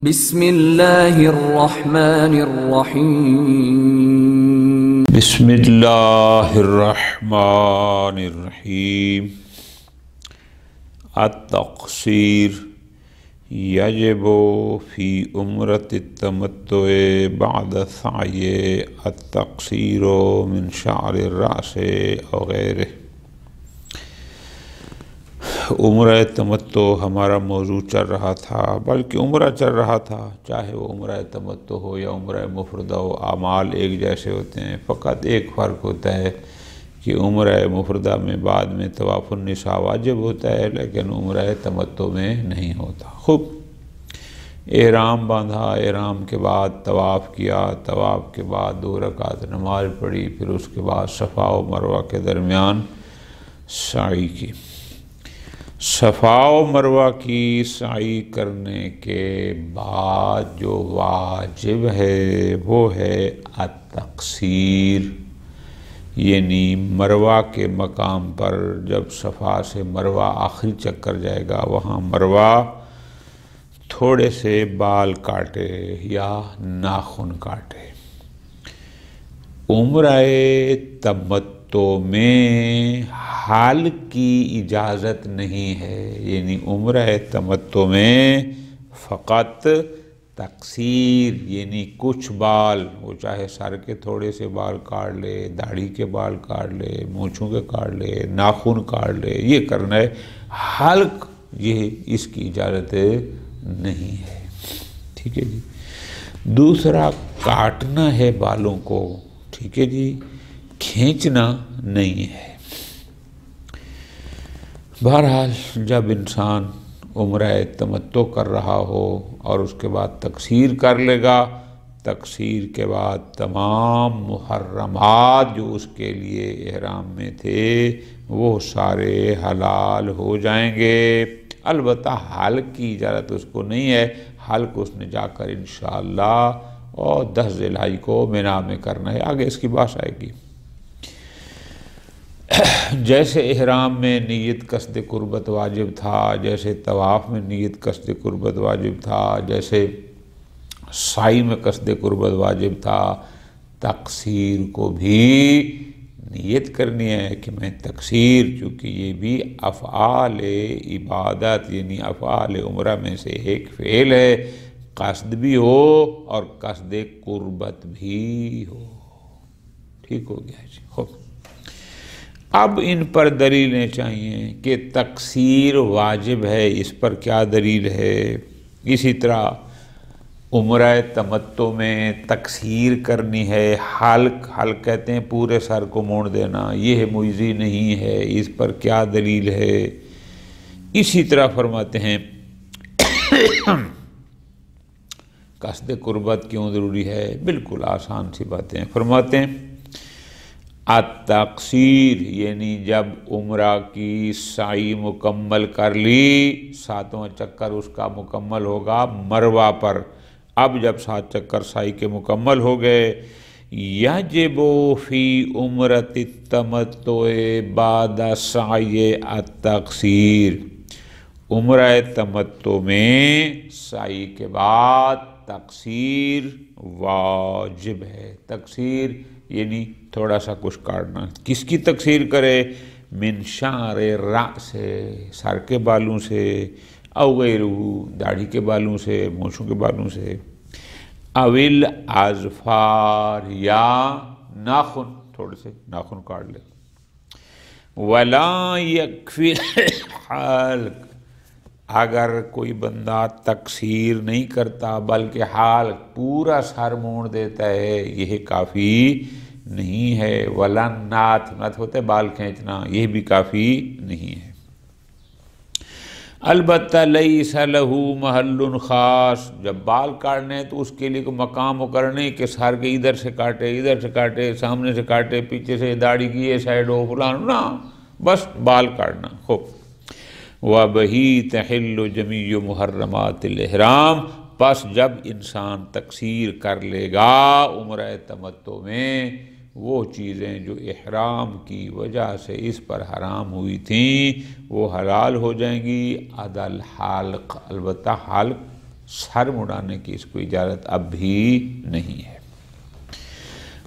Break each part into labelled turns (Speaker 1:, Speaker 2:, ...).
Speaker 1: بسم اللہ الرحمن الرحیم
Speaker 2: بسم اللہ الرحمن الرحیم التقصیر یجب فی عمرۃ التمتع بعد السعی التقصیر من شعر الرأس او غیرہ۔ عمرہ تمتع ہمارا موضوع چل رہا تھا، بلکہ عمرہ چل رہا تھا، چاہے وہ عمرہ تمتع ہو یا عمرہ مفردہ ہو، اعمال ایک جیسے ہوتے ہیں، فقط ایک فرق ہوتا ہے کہ عمرہ مفردہ میں بعد میں طواف النساء واجب ہوتا ہے، لیکن عمرہ تمتع میں نہیں ہوتا۔ خوب احرام باندھا، احرام کے بعد طواف کیا، طواف کے بعد 2 رکعت نماز پڑھی، پھر اس کے بعد صفا و مروہ کے درمیان سعی کی۔ صفا و مروہ کی سعی کرنے کے بعد جو واجب ہے وہ ہے التقصیر، یعنی مروہ کے مقام پر جب صفا سے مروہ آخری چکر جائے گا، وہاں مروہ تھوڑے سے بال کاٹے یا ناخن کاٹے۔ عمرہ تمتع میں حلق کی اجازت نہیں ہے، یعنی عمرہ تمتع میں فقط تقصیر، یعنی کچھ بال، وہ چاہے سر کے تھوڑے سے بال کاٹ لے، داڑھی کے بال کاٹ لے، مونچھوں کے کاٹ لے، ناخن کاٹ لے، یہ کرنا ہے۔ حلق یہ اس کی اجازت نہیں ہے، ٹھیک ہے جی۔ دوسرا کاٹنا ہے بالوں کو، ٹھیک ہے جی، کھینچنا نہیں ہے۔ بہرحال جب انسان عمرہ تمتع کر رہا ہو اور اس کے بعد تقصیر کر لے گا، تقصیر کے بعد تمام محرمات جو اس کے لیے احرام میں تھے وہ سارے حلال ہو جائیں گے۔ البتہ حلق کی اجازت اس کو نہیں ہے، حلق اس نے جا کر انشاءاللہ اور 10 ذی الحجہ کو مینا میں کرنا ہے، آگے اس کی بات آئے گی۔ جیسے احرام میں نیت قصد قربت واجب تھا، جیسے طواف میں نیت قصد قربت واجب تھا، جیسے سعی میں قصد قربت واجب تھا، تقصیر کو بھی نیت کرنی ہے کہ میں تقصیر، چونکہ یہ بھی افعال عبادت یعنی افعال عمرہ میں سے ایک فعل ہے، قصد بھی ہو اور قصد قربت بھی ہو۔ ٹھیک ہو گیا جی۔ خوب، اب ان پر دلیلیں چاہیے کہ تقصیر واجب ہے، اس پر کیا دلیل ہے۔ اسی طرح عمرہ تمتع میں تقصیر کرنی ہے، حلق کہتے ہیں پورے سر کو موڑ دینا، یہ مجزی نہیں ہے، اس پر کیا دلیل ہے۔ اسی طرح فرماتے ہیں قصد قربت کیوں ضروری ہے، بالکل آسان سی باتیں فرماتے ہیں۔ التقصیر یعنی جب عمرہ کی سعی مکمل کر لی، 7واں چکر اس کا مکمل ہوگا مروہ پر، اب جب 7 چکر سعی کے مکمل ہو گئے، یجب فی عمرۃ التمتع بعد سعی التقصیر، عمرہ تمتع میں سعی کے بعد تقصیر واجب ہے۔ تقصیر یعنی تھوڑا سا کچھ کاٹنا۔ کس کی تقصیر کرے؟ من شعر الرأس، سر کے بالوں سے، او غیرہ، داڑھی کے بالوں سے، مونچھوں کے بالوں سے، اول اظفار، یا ناخن، تھوڑے سے ناخن کاٹ لے۔ ولا یکفی الحلق، اگر کوئی بندہ تقصیر نہیں کرتا بلکہ حلق پورا سر موڑ دیتا ہے، یہ کافی نہیں ہے۔ ولا نتھ ہوتا ہے بال کھینچنا، یہ بھی کافی نہیں ہے۔ البتہ لیس لہ محل خاص، جب بال کاٹنے تو اس کے لیے کوئی مقام مقرر نہیں کہ سر کے ادھر سے کاٹے، ادھر سے کاٹے، سامنے سے کاٹے، پیچھے سے داڑھی کی یہ سائڈ ہو فلان، نہ، بس بال کاٹنا۔ خوب، وَبِهِ تَحِلُّ جَمِيعُ مُحَرَّمَاتِ الْإِحْرَامِ، پس جب انسان تقصیر کر لے گا عمرہ تمتع میں، وہ چیزیں جو احرام کی وجہ سے اس پر حرام ہوئی تھیں وہ حلال ہو جائیں گی، عدا الحلق، البتہ حلق سر مڑانے کی اس کو اجازت اب بھی نہیں ہے۔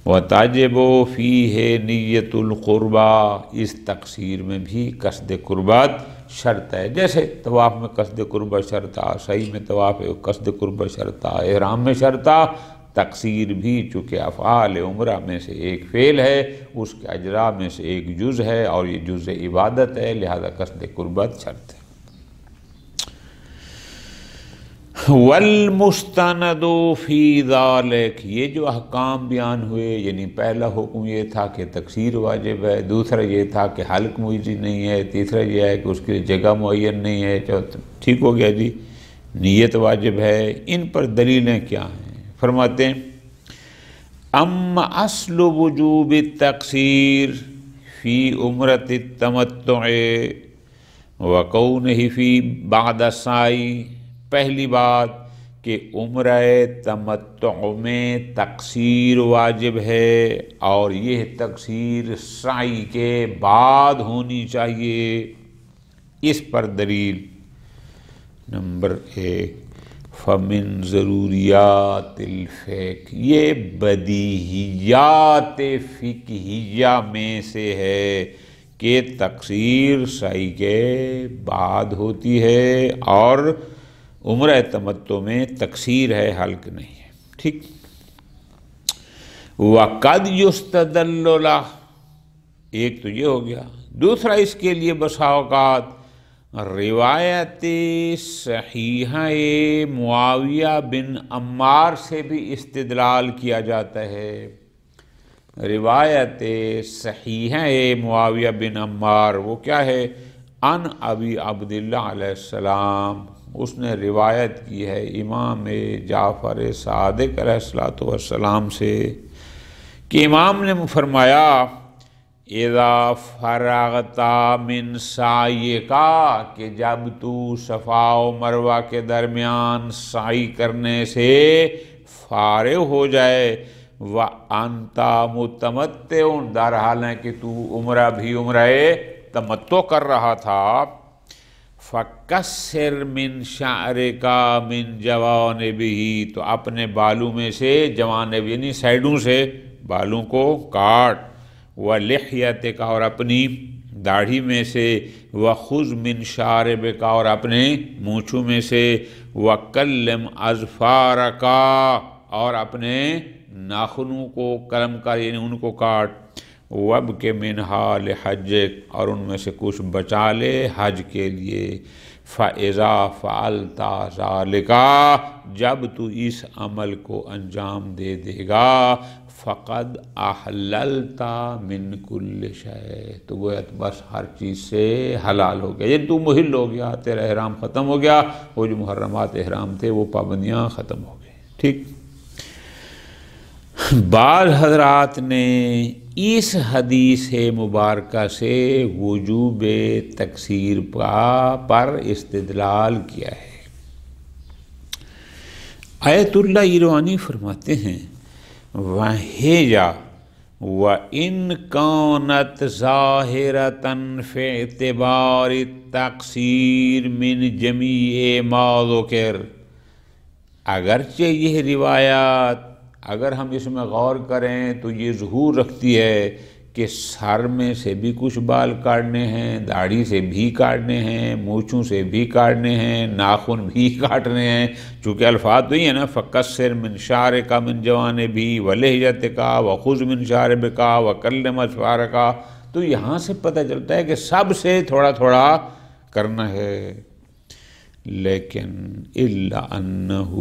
Speaker 2: وَتَجِبُ فِيهِ نِيَّةُ الْقُرْبَى، اس تقصیر میں بھی قصد قربت شرط ہے۔ جیسے طواف میں قصد قربت شرط تھا، سعی میں طواف قصد قربت شرط تھا، احرام میں شرط تھا، تقصیر بھی چونکہ افعال عمرہ میں سے ایک فعل ہے، اس کے اجزاء میں سے ایک جز ہے اور یہ جز عبادت ہے، لہذا قصد قربت شرط ہے۔ والمستند فی ذالک، یہ جو احکام بیان ہوئے، یعنی پہلا حکم یہ تھا کہ تقصیر واجب ہے، دوسرا یہ تھا کہ حلق مجزی نہیں ہے، تیسرا یہ ہے کہ اس کی جگہ معین نہیں ہے، ٹھیک ہو گیا جی، نیت واجب ہے۔ ان پر دلیلیں کیا ہیں؟ فرماتے ہیں اما اصل وجوب التقصیر فی عمرۃ التمتع وکونہ فی بعد السعی، پہلی بات کہ عمرہ تمتع میں تقصیر واجب ہے اور یہ تقصیر سعی کے بعد ہونی چاہیے۔ اس پر دلیل نمبر 1، فمن ضروریات الفقہ، یہ بدیہیات فقہیہ میں سے ہے کہ تقصیر سعی کے بعد ہوتی ہے اور عمرہ تمتع میں تقصیر ہے، حلق نہیں ہے، ٹھیک۔ وَقَدْ يُسْتَدَلُّ لَهُ، ایک تو یہ ہو گیا۔ دوسرا، اس کے لیے بسا اوقات روایت صحیحہ معاویہ بن عمار سے بھی استدلال کیا جاتا ہے۔ روایت صحیحہ معاویہ بن عمار وہ کیا ہے؟ عن ابی عبداللہ علیہ السلام، اس نے روایت کی ہے امام جعفر صادق علیہ السلام سے کہ امام نے فرمایا اذا فرغت من سعیک، کہ جب تو صفا و مروہ کے درمیان سعی کرنے سے فارغ ہو جائے، وانت متمتع، در حال ہے کہ تو عمرہ بھی عمرہ تمتع کر رہا تھا، فَقَصِّرْ مِنْ شَعْرِكَ مِنْ جَوَانِبِهِ، تو اپنے بالوں میں سے جوانب یعنی سائڈوں سے بالوں کو کاٹ، وَلِحْيَتِكَ، اور اپنی داڑھی میں سے، وَخُذْ مِنْ شَارِبِكَ، اور اپنے مونچھوں میں سے، وَقَلِّمْ أَظْفَارَكَ، اور اپنے ناخنوں کو قلم کر یعنی ان کو کاٹ، وَابْقِ مِنْهَا لِحَجِّكَ، اور ان میں سے کچھ بچا لے حج کے لیے، فَإِذَا فَعَلْتَ ذَلِكَ، جب تو اس عمل کو انجام دے دے گا، فَقَدْ أَحْلَلْتَ مِنْ كُلِّ شَيْءٍ، تو گویا بس ہر چیز سے حلال ہو گیا، یعنی تو محل ہو گیا، تیرا احرام ختم ہو گیا، وہ جو محرمات احرام تھے وہ پابندیاں ختم ہو گئی، ٹھیک۔ بعض حضرات نے اس حدیث مبارکہ سے وجوب تقصیر پر استدلال کیا ہے۔ آیت اللہ ایروانی فرماتے ہیں وَهِجَ وَإِنْ كَانَتْ ظَاهِرَةً فِي اعْتِبَارِ التَّقْصِيرِ مِنْ جَمِيعِ مَا ذُكِرَ، اگرچہ یہ روایات اگر ہم اس میں غور کریں تو یہ ظہور رکھتی ہے کہ سر میں سے بھی کچھ بال کاٹنے ہیں، داڑھی سے بھی کاٹنے ہیں، مونچھوں سے بھی کاٹنے ہیں، ناخن بھی کاٹنے ہیں، چونکہ الفاظ تو ہی ہے نا، فَقَصِّرْ مِنْ شَعْرِكَ مِنْ جَوَانِبِهِ وَلِحْيَتِكَ وَخُذْ مِنْ شَارِبِكَ وَقَلِّمْ أَظْفَارَكَ، تو یہاں سے پتہ چلتا ہے کہ سب سے تھوڑا تھوڑا کرنا ہے، لیکن الا انہ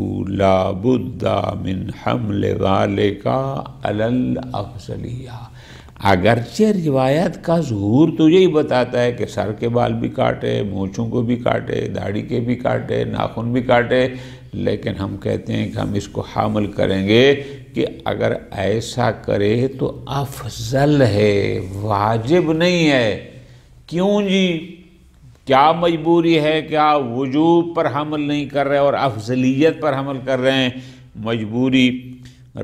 Speaker 2: لا بد من حمل ذلك علی الافضلیہ، اگرچہ روایت کا ظہور تو یہی بتاتا ہے کہ سر کے بال بھی کاٹے، مونچھوں کو بھی کاٹے، داڑھی کے بھی کاٹے، ناخن بھی کاٹے، لیکن ہم کہتے ہیں کہ ہم اس کو حامل کریں گے کہ اگر ایسا کرے تو افضل ہے، واجب نہیں ہے۔ کیوں جی؟ کیا مجبوری ہے؟ کیا وجوب پر حمل نہیں کر رہے اور افضلیت پر حمل کر رہے ہیں؟ مجبوری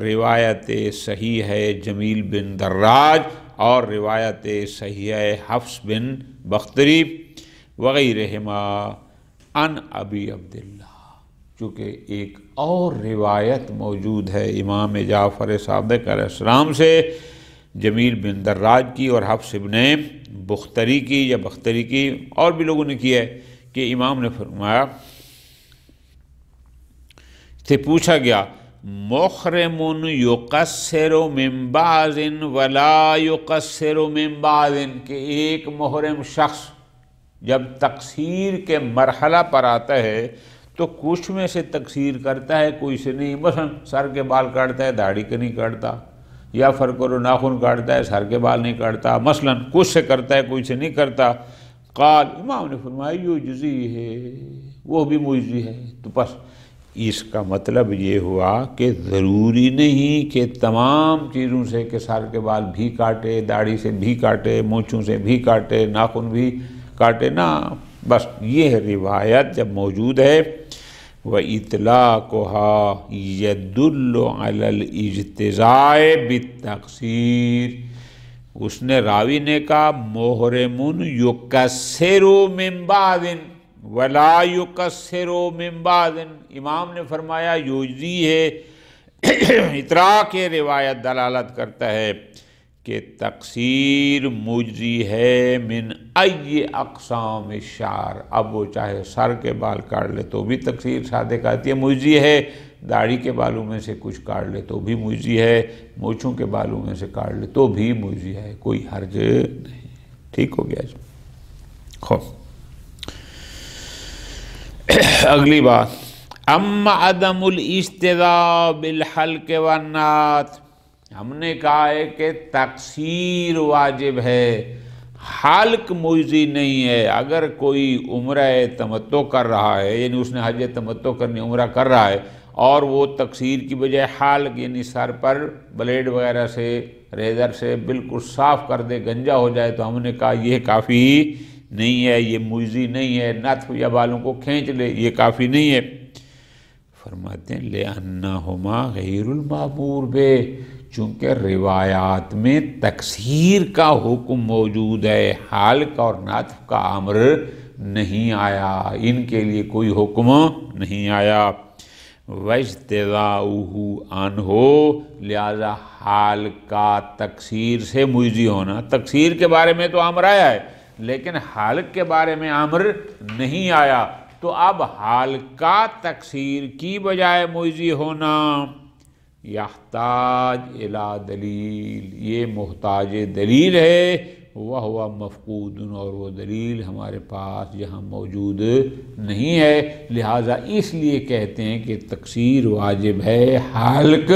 Speaker 2: روایت صحیح ہے جمیل بن دراج اور روایت صحیح ہے حفص بن بختری وغیرہما عن ابی عبداللہ، چونکہ ایک اور روایت موجود ہے امام جعفر صادق علیہ السلام سے جمیل بن دراج کی اور حفص ابن بختری کی یا بختری کی، اور بھی لوگوں نے کی ہے، کہ امام نے فرمایا، سے پوچھا گیا محرم یقصر من بعض ولا یقصر من بعض، کہ ایک محرم شخص جب تقصیر کے مرحلہ پر آتا ہے تو کچھ میں سے تقصیر کرتا ہے، کوئی سے نہیں، مثلا سر کے بال کاٹتا ہے، داڑھی کے نہیں کاٹتا، یا فرق و ناخن کاٹتا ہے، سر کے بال نہیں کاٹتا، مثلا کچھ سے کرتا ہے، کوئی سے نہیں کرتا۔ قال، امام نے فرمایا یجزی ہے، وہ بھی مجزی ہے۔ تو بس اس کا مطلب یہ ہوا کہ ضروری نہیں کہ تمام چیزوں سے، کہ سر کے بال بھی کاٹے، داڑھی سے بھی کاٹے، مونچھوں سے بھی کاٹے، ناخن بھی کاٹے، نہ، بس یہ روایت جب موجود ہے وَإِطْلَاقُهَا يَدُلُّ عَلَى الْإِجْتِزَاءِ بِالتَّقْصِيرِ، اس نے راوی نے کہا محرم یکسر من بعض ولا یکسر من بعض، امام نے فرمایا یجزی ہے، اطراق روایت دلالت کرتا ہے کہ تقصیر مجزی ہے من ای اقسام الشعر، اب وہ چاہے سر کے بال کاٹ لے تو بھی تقصیر صادق آتی ہے، مجزی ہے، داڑھی کے بالوں میں سے کچھ کاٹ لے تو بھی مجزی ہے، مونچھوں کے بالوں میں سے کاٹ لے تو بھی مجزی ہے، کوئی حرج نہیں۔ ٹھیک ہو گیا جی۔ خوب، اگلی بات، اما عدم الاجتزاء بالحلق والنات، ہم نے کہا ہے کہ تقصیر واجب ہے، حلق مجزی نہیں ہے۔ اگر کوئی عمرہ تمتع کر رہا ہے، یعنی اس نے حج تمتع کرنی، عمرہ کر رہا ہے، اور وہ تقصیر کی بجائے حلق یعنی سر پر بلیڈ وغیرہ سے، ریزر سے بالکل صاف کر دے، گنجا ہو جائے، تو ہم نے کہا یہ کافی نہیں ہے، یہ مجزی نہیں ہے۔ نتف یا بالوں کو کھینچ لے، یہ کافی نہیں ہے۔ فرماتے ہیں لِأَنَّهُمَا غَيْرُ الْمَأْمُورِ بِهِ، چونکہ روایات میں تقصیر کا حکم موجود ہے، حلق اور نتف کا امر نہیں آیا، ان کے لیے کوئی حکم نہیں آیا۔ وَاجْتِزَاؤُهُ عَنْهُ، لہذا حلق کا تقصیر سے مجزی ہونا، تقصیر کے بارے میں تو امر آیا ہے لیکن حلق کے بارے میں امر نہیں آیا، تو اب حلق کا تقصیر کی بجائے مجزی ہونا یحتاج الی دلیل، یہ محتاج دلیل ہے، وہو مفقود، اور وہ دلیل ہمارے پاس یہاں موجود نہیں ہے، لہٰذا اس لیے کہتے ہیں کہ تقصیر واجب ہے، حلق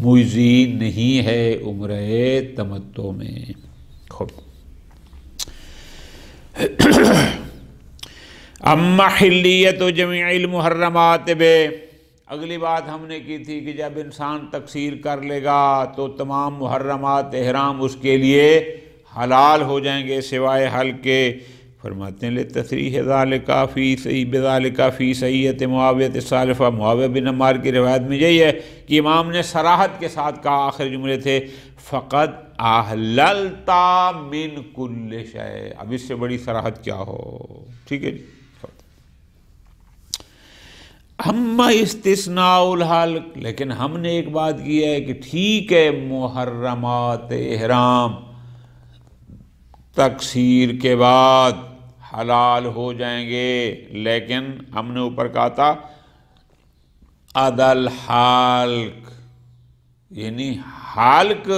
Speaker 2: مجزی نہیں ہے عمرہ تمتع میں۔ خوب، اما حلیت جمیع المحرمات بے، اگلی بات ہم نے کی تھی کہ جب انسان تقصیر کر لے گا تو تمام محرمات احرام اس کے لیے حلال ہو جائیں گے سوائے حلق کے۔ فرماتے ہیں لِتَصْرِیحِ ذَلِکَ فِی صحیح بِذَلِکَ فِی صحیحۃ معاویہ السالفہ، معاویہ بن عمار کی روایت میں یہی ہے کہ امام نے صراحت کے ساتھ کہا، آخر جملے تھے فَقَدْ أَحْلَلْتَ مِنْ كُلِّ شَيْءٍ، اب اس سے بڑی صراحت کیا ہو۔ ٹھیک ہے جی۔ اما استثناء الحلق، لیکن ہم نے ایک بات کی ہے کہ ٹھیک ہے محرمات احرام تقصیر کے بعد حلال ہو جائیں گے، لیکن ہم نے اوپر کہا تھا عدل حلق، یعنی حلق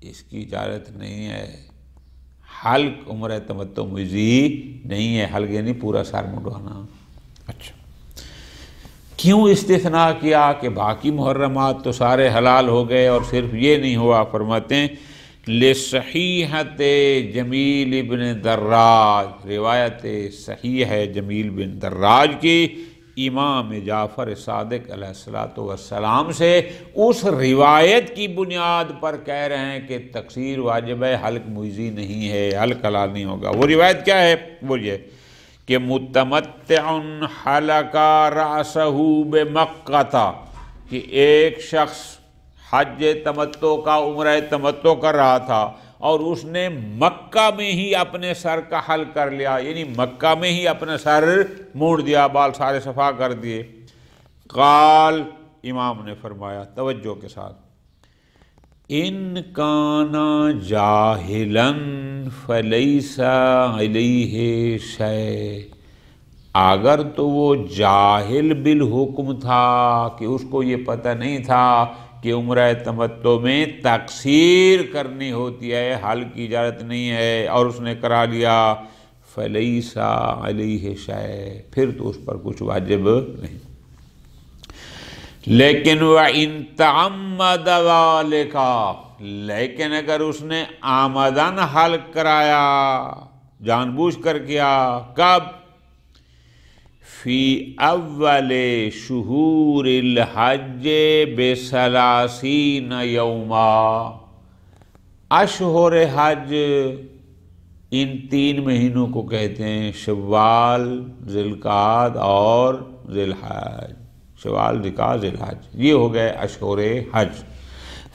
Speaker 2: اس کی اجازت نہیں ہے، حلق عمرہ تمتع مجزی نہیں ہے، حلق یعنی پورا سر منڈوانا۔ اچھا، کیوں استثناء کیا کہ باقی محرمات تو سارے حلال ہو گئے اور صرف یہ نہیں ہوا؟ فرماتے ہیں لصحیحۃ جمیل بن دراج، روایت صحیح ہے جمیل بن دراج کی امام جعفر صادق علیہ الصلوۃ والسلام سے، اس روایت کی بنیاد پر کہہ رہے ہیں کہ تقصیر واجب ہے، حلق مجزی نہیں ہے، حلق حلال نہیں ہوگا۔ وہ روایت کیا ہے؟ وہ یہ کہ متمتع حلق رأسہ بمکہ، کہ ایک شخص حج تمتع کا، عمرہ تمتع کر رہا تھا اور اس نے مکہ میں ہی اپنے سر کا حلق کر لیا، یعنی مکہ میں ہی اپنا سر موڑ دیا، بال سارے صفا کر دیے۔ قال امام نے فرمایا توجہ کے ساتھ، ان کانا جاہلاً فلیس علیہ شیء، اگر تو وہ جاہل بالحکم تھا کہ اس کو یہ پتہ نہیں تھا کہ عمرہ تمتع میں تقصیر کرنی ہوتی ہے، حل کی اجازت نہیں ہے، اور اس نے کرا لیا، فلیس علیہ شیء، پھر تو اس پر کچھ واجب نہیں۔ لیکن وَإِن تَعَمَّدَ ذَلِكَ، لیکن اگر اس نے آمدن حل کرایا، جان بوجھ کر کیا، کب؟ فی اول شہور الحج ب30 یوما، اشہر حج ان 3 مہینوں کو کہتے ہیں، شوال، ذی القعدہ اور ذی الحج، شوال، ذی القعدہ، ذی الحج، یہ ہو گئے اشہر حج۔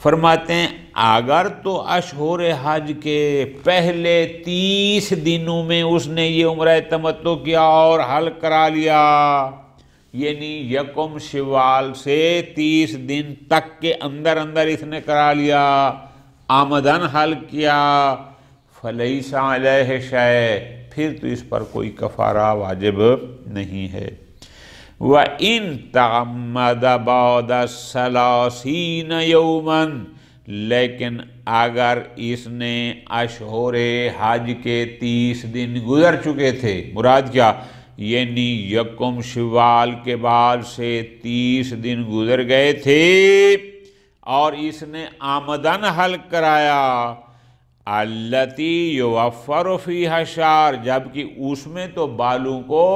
Speaker 2: فرماتے ہیں اگر تو اشہر حج کے پہلے 30 دنوں میں اس نے یہ عمرہ تمتع کیا اور حل کرا لیا، یعنی 1 شوال سے 30 دن تک کے اندر اندر اس نے کرا لیا، آمدن حل کیا، فلیس علیہ شیء، پھر تو اس پر کوئی کفارہ واجب نہیں ہے۔ وَإِن تَعَمَّدَ بَعْدَ 30 یوماً، لیکن اگر اس نے اشہر حج کے 30 دن گزر چکے تھے، مراد کیا؟ یعنی 1 شوال کے بعد سے 30 دن گزر گئے تھے اور اس نے آمدن حل کرایا، التی یوفر فیہا الشعر، جبکہ اس میں تو بالوں کو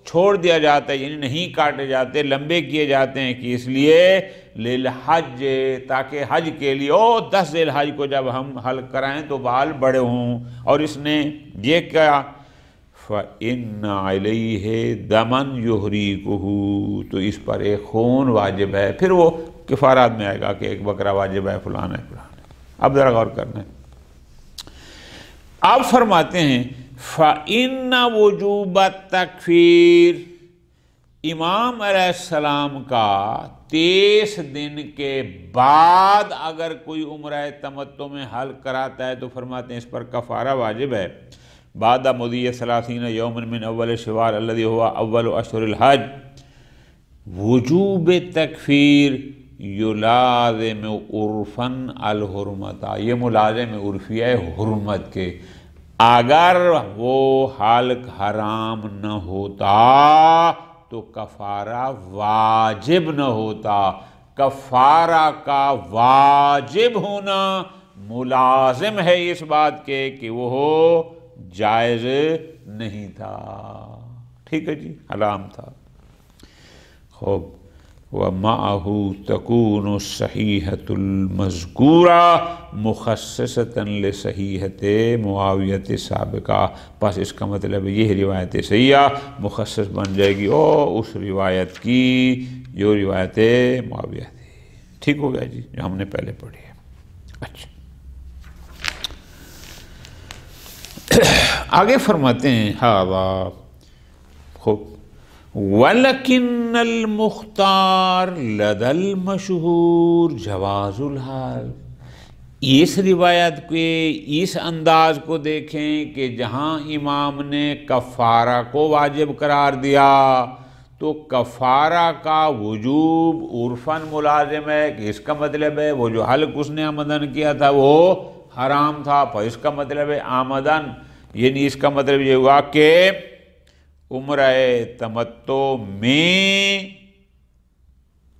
Speaker 2: چھوڑ دیا جاتا ہے، یعنی نہیں کاٹے جاتے، لمبے کیے جاتے ہیں، کہ اس لیے للحج، تاکہ حج کے لیے 10 ذی الحج کو جب ہم حل کرائیں تو بال بڑے ہوں، اور اس نے یہ کیا، فَإِنَّ عَلَيْهِ دَمًا يُحْرِقُهُ، تو اس پر ایک خون واجب ہے، پھر وہ کفارات میں آئے گا کہ ایک بکرا واجب ہے، فلان ہے، فلان ہے۔ اب ذرا غور کرنا ہے، آپ فرماتے ہیں فَإِنَّ وُجُوبَ التَّكْفِيرِ، امام علیہ السلام کا 23 دن کے بعد اگر کوئی عمرہ تمتع میں حل کراتا ہے تو فرماتے ہیں اس پر کفارہ واجب ہے، بعد مضی 30 یوما من اول شوال الذي هو اول اشہر الحج، وجوب تکفیر یلازم عرفا الحرمت، یہ ملازم عرفی ہے حرمت کے، اگر وہ حلق حرام نہ ہوتا تو کفارہ واجب نہ ہوتا، کفارہ کا واجب ہونا ملازم ہے اس بات کے کہ وہ جائز نہیں تھا، ٹھیک ہے جی، حرام تھا۔ خوب، وَمَعَهُ تَكُونُ الصَّحِيحَةُ الْمَذْكُورَةُ مُخَصَّصَةً لِصَحِيحَةِ مُعَاوِيَةِ سابقہ، پس اس کا مطلب یہ روایت صحیحہ مخصص بن جائے گی اور اس روایت کی جو روایت معاویہ تھی، ٹھیک ہو گیا جی، جو ہم نے پہلے پڑھی ہے۔ اچھا، آگے فرماتے ہیں ہاں خوب، وَلَكِنَّ الْمُخْتَارَ لَدَى الْمَشْهُورِ جَوَازُ الْحَلْ، اس روایت کے اس انداز کو دیکھیں کہ جہاں امام نے کفارہ کو واجب قرار دیا تو کفارہ کا وجوب عرفاً ملازم ہے، کہ اس کا مطلب ہے وہ جو حلق اس نے آمدن کیا تھا وہ حرام تھا، پر اس کا مطلب ہے آمدن، یعنی اس کا مطلب یہ ہوا کہ عمرہ تمتع میں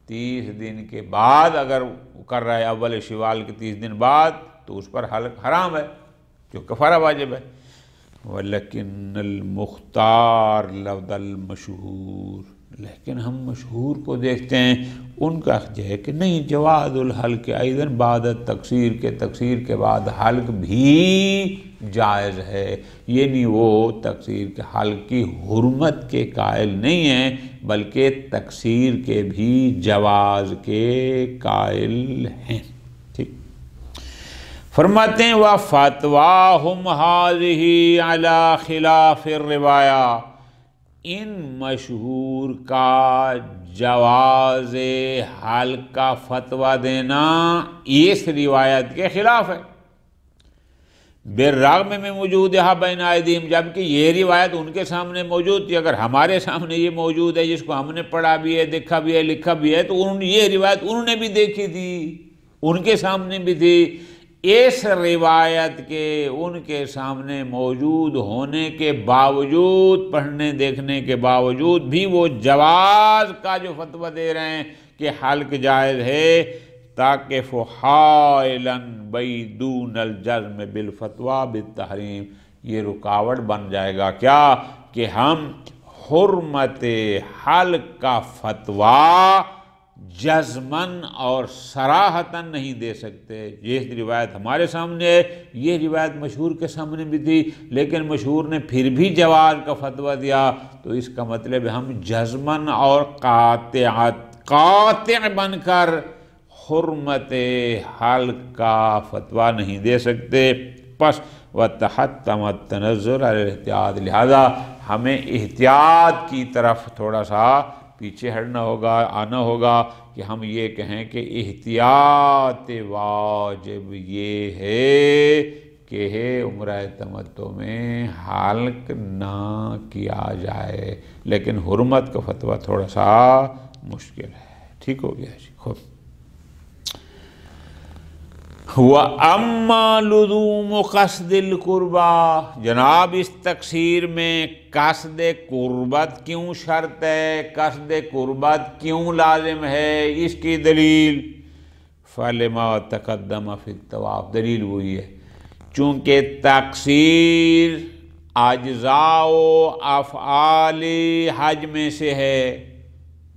Speaker 2: 30 دن کے بعد اگر کر رہا ہے، اول شوال کے 30 دن بعد، تو اس پر حلق حرام ہے، جو کفارہ واجب ہے۔ وَلَكِنَّ الْمُخْتَارَ لَدَى الْمَشْهُورِ، لیکن ہم مشہور کو دیکھتے ہیں، ان کا یہ ہے کہ نہیں، جواز الحلق ایضاً بعد تقصیر، کے تقصیر کے بعد حلق بھی جائز ہے، یعنی وہ تقصیر کے حلق کی حرمت کے قائل نہیں ہیں بلکہ تقصیر کے بھی جواز کے قائل ہیں، ٹھیک۔ فرماتے ہیں وَفَتْوَاهُمْ هَذِهِ عَلَى خِلَافِ الرِّوَایَةِ، ان مشہور کا جواز حلق کا فتویٰ دینا اس روایت کے خلاف ہے، بالرغم میں موجود ہے بین ایدیہم، جبکہ یہ روایت ان کے سامنے موجود تھی۔ اگر ہمارے سامنے یہ موجود ہے جس کو ہم نے پڑھا بھی ہے، دیکھا بھی ہے، لکھا بھی ہے، تو یہ روایت انہوں نے بھی دیکھی تھی، ان کے سامنے بھی تھی۔ اس روایت کے ان کے سامنے موجود ہونے کے باوجود، پڑھنے دیکھنے کے باوجود بھی وہ جواز کا جو فتویٰ دے رہے ہیں کہ حلق جائز ہے، تاکہ حائلاً بیدون الجزم بالفتویٰ بالتحریم، یہ رکاوٹ بن جائے گا کیا کہ ہم حرمت حلق کا فتویٰ جزماً اور صراحتاً نہیں دے سکتے۔ یہ روایت ہمارے سامنے ہے، یہ روایت مشہور کے سامنے بھی تھی، لیکن مشہور نے پھر بھی جواز کا فتویٰ دیا، تو اس کا مطلب ہے ہم جزماً اور قاطع بن کر حرمت حلق کا فتویٰ نہیں دے سکتے۔ پس وتحتم التنزل علی الاحتیاط، لہذا ہمیں احتیاط کی طرف تھوڑا سا پیچھے ہٹنا ہوگا، آنا ہوگا کہ ہم یہ کہیں کہ احتیاط واجب یہ ہے کہ عمرہ تمتع میں حلق نہ کیا جائے، لیکن حرمت کا فتویٰ تھوڑا سا مشکل ہے۔ ٹھیک ہو گیا جی، خوب۔ وَأَمَّا لُزُومُ قَصْدِ الْقُرْبَى، جناب اس تقسیر میں قصد قربت کیوں شرط ہے، قصد قربت کیوں لازم ہے، اس کی دلیل فَلِمَا تَقَدَّمَ فِي الطَّوَافِ، دلیل وہی ہے چونکہ تقسیر اجزاء و افعال حج میں سے ہے،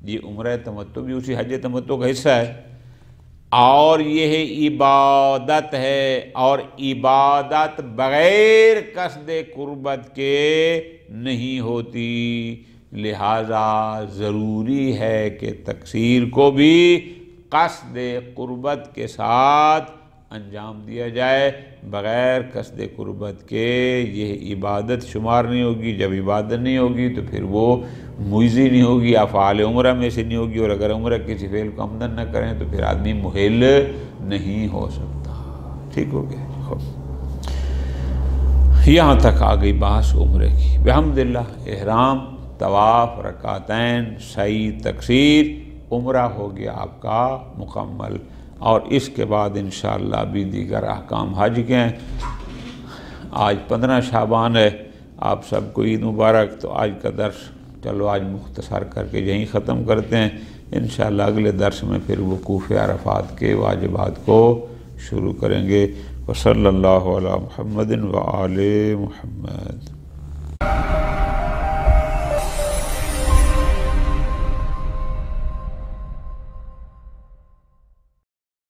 Speaker 2: یہ عمرہ تمتع بھی اسی حج تمتع کا حصہ ہے، اور یہ عبادت ہے، اور عبادت بغیر قصد قربت کے نہیں ہوتی، لہذا ضروری ہے کہ تقسیر کو بھی قصد قربت کے ساتھ انجام دیا جائے، بغیر قصد قربت کے یہ عبادت شمار نہیں ہوگی، جب عبادت نہیں ہوگی تو پھر وہ مجزی نہیں ہوگی، افعال عمرہ میں سے نہیں ہوگی، اور اگر عمرہ کسی فعل کو آمدن نہ کریں تو پھر آدمی محل نہیں ہو سکتا۔ ٹھیک ہو گیا، یہاں تک آ گئی بحث عمرے کی۔ بحمداللہ احرام، طواف، رکعتین، سعی، تقصیر، عمرہ ہو گیا آپ کا مکمل، اور اس کے بعد انشاءاللہ بھی دیگر احکام حج کے ہیں۔ آج 15 شعبان ہے، آپ سب کو عید مبارک۔ تو آج کا درس چلو آج مختصر کر کے یہیں ختم کرتے ہیں، انشاءاللہ اگلے درس میں پھر وقوف عرفات کے واجبات کو شروع کریں گے۔ وصلی اللہ علی محمد وآل محمد۔